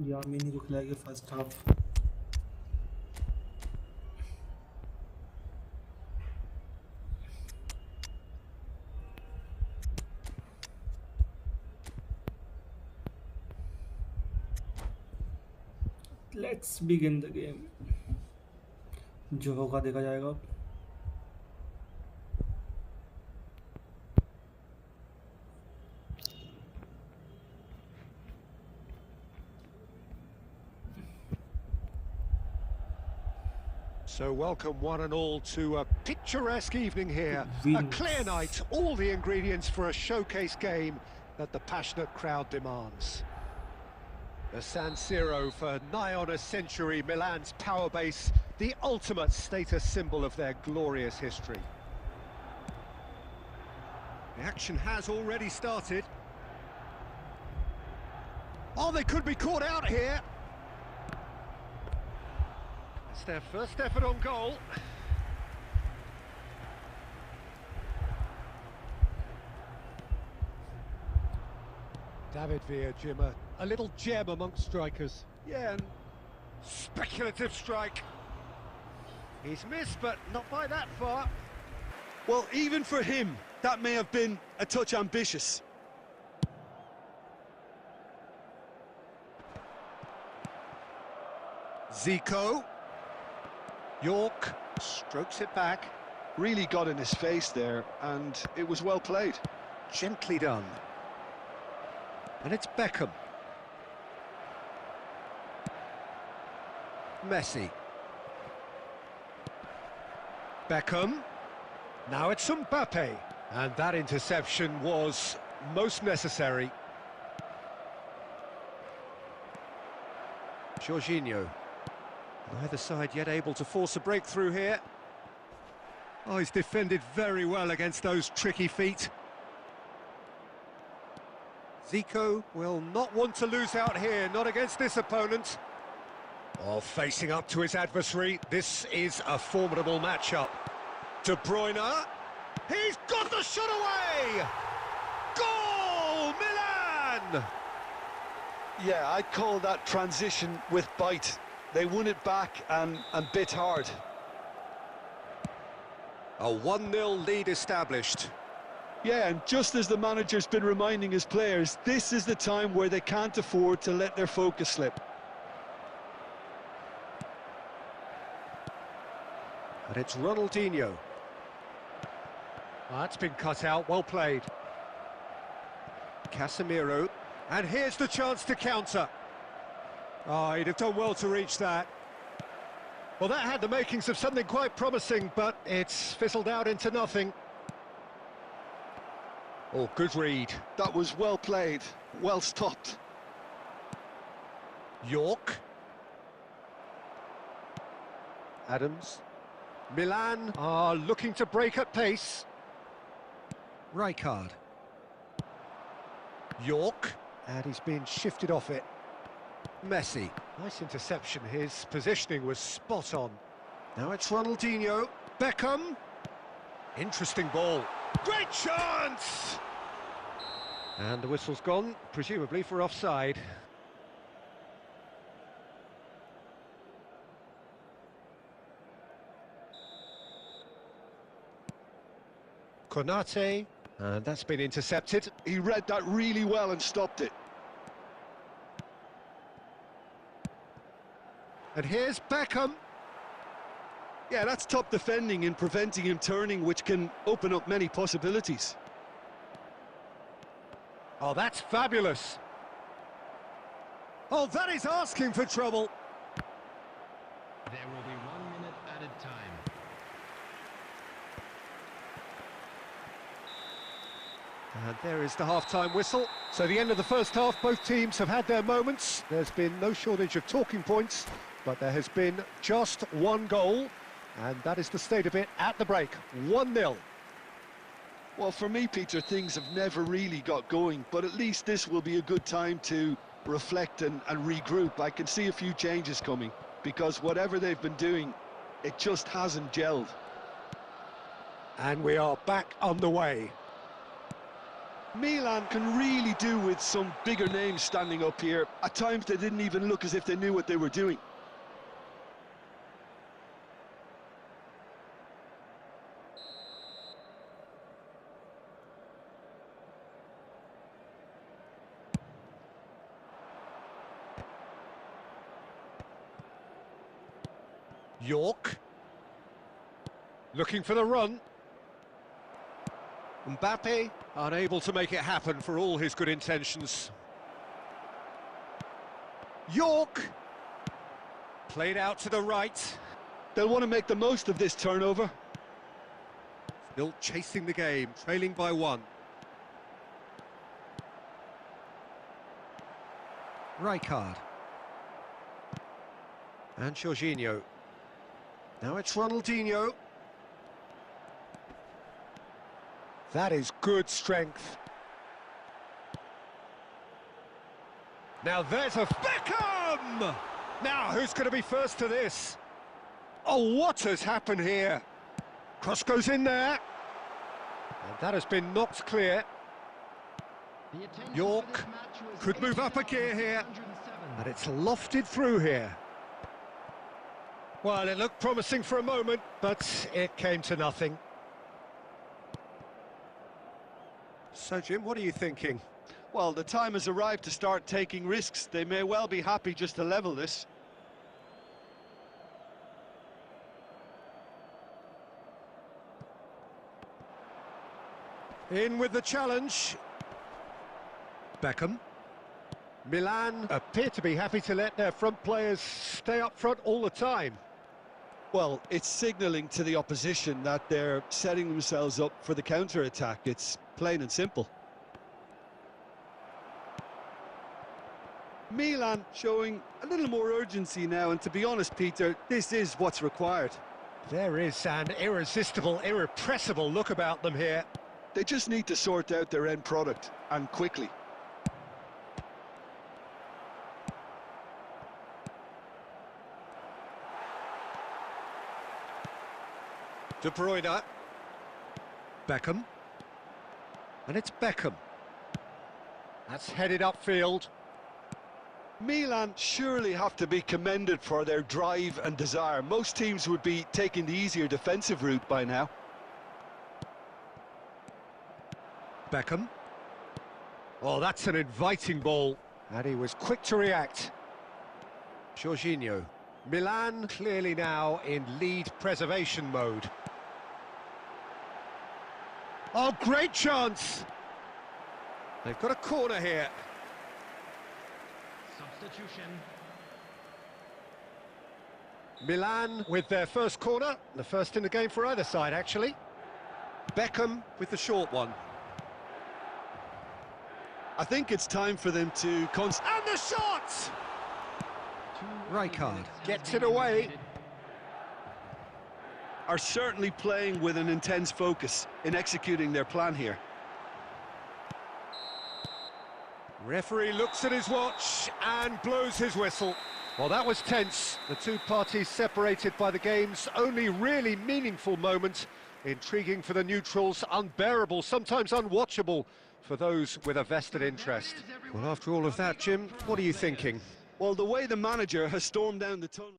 यामीनी को खिलाएंगे first half. Let's begin the game. जो होगा देखा जाएगा. So welcome one and all to a picturesque evening here. A Wins. clear night, all the ingredients for a showcase game that the passionate crowd demands. The San Siro for nigh on a century, Milan's power base, the ultimate status symbol of their glorious history. The action has already started. Oh, they could be caught out here. It's their first effort on goal. David Villa, Jim, a little gem amongst strikers. Yeah, and speculative strike. He's missed, but not by that far. Well, even for him, that may have been a touch ambitious. Zico. York strokes it back. Really got in his face there, and it was well played. Gently done. And it's Beckham. Messi. Beckham. Now it's Mbappe. And that interception was most necessary. Jorginho. Neither side yet able to force a breakthrough here. Oh, he's defended very well against those tricky feet. Zico will not want to lose out here, not against this opponent. Oh, facing up to his adversary, this is a formidable matchup. De Bruyne, he's got the shot away! Goal, Milan! Yeah, I'd call that transition with bite. They won it back and bit hard. A 1-0 lead established. Yeah, and just as the manager's been reminding his players, this is the time where they can't afford to let their focus slip. And it's Ronaldinho. That's been cut out, well played. Casemiro, and here's the chance to counter. Oh, he'd have done well to reach that. Well, that had the makings of something quite promising, but it's fizzled out into nothing. Oh, good read. That was well played, well stopped. York. Adams. Milan are looking to break at pace. Rijkaard. York. And he's been shifted off it. Messi. Nice interception. His positioning was spot on. Now it's Ronaldinho. Beckham. Interesting ball. Great chance! And the whistle's gone, presumably for offside. Konate, and that's been intercepted. He read that really well and stopped it. And here's Beckham. Yeah, that's top defending and preventing him turning, which can open up many possibilities. Oh, that's fabulous. Oh, that is asking for trouble. There will be 1 minute added time. And there is the half-time whistle. So the end of the first half, both teams have had their moments. There's been no shortage of talking points, but there has been just one goal, and that is the state of it at the break, 1-0. Well, for me, Peter, things have never really got going, but at least this will be a good time to reflect and regroup. I can see a few changes coming, because whatever they've been doing, it just hasn't gelled. And we are back underway. Milan can really do with some bigger names standing up here. At times they didn't even look as if they knew what they were doing. York. Looking for the run. Mbappe, unable to make it happen for all his good intentions. York. Played out to the right. They'll want to make the most of this turnover. Still chasing the game, trailing by 1. Rijkaard. And Jorginho. Now it's Ronaldinho. That is good strength. Now there's a Beckham! Now who's going to be first to this? Oh, what has happened here? Cross goes in there. And that has been knocked clear. York could move up a gear here. And it's lofted through here. Well, it looked promising for a moment, but it came to nothing. So, Jim, what are you thinking? Well, the time has arrived to start taking risks. They may well be happy just to level this. In with the challenge. Beckham. Milan appear to be happy to let their front players stay up front all the time. Well, it's signalling to the opposition that they're setting themselves up for the counter-attack. It's plain and simple. Milan showing a little more urgency now, and to be honest, Peter, this is what's required. There is an irresistible, irrepressible look about them here. They just need to sort out their end product, and quickly. De Bruyne. Beckham. And it's Beckham. That's headed upfield. Milan surely have to be commended for their drive and desire. Most teams would be taking the easier defensive route by now. Beckham. Oh, that's an inviting ball. And he was quick to react. Jorginho. Milan clearly now in lead preservation mode. Oh, great chance! They've got a corner here. Substitution. Milan with their first corner, the first in the game for either side, actually. Beckham with the short one. I think it's time for them to And the shot! Rijkaard gets it away. are certainly playing with an intense focus in executing their plan here. Referee looks at his watch and blows his whistle. Well, that was tense. The two parties separated by the game's only really meaningful moment. Intriguing for the neutrals, unbearable, sometimes unwatchable for those with a vested interest. Well, after all of that, Jim, what are you thinking? Well, the way the manager has stormed down the tunnel.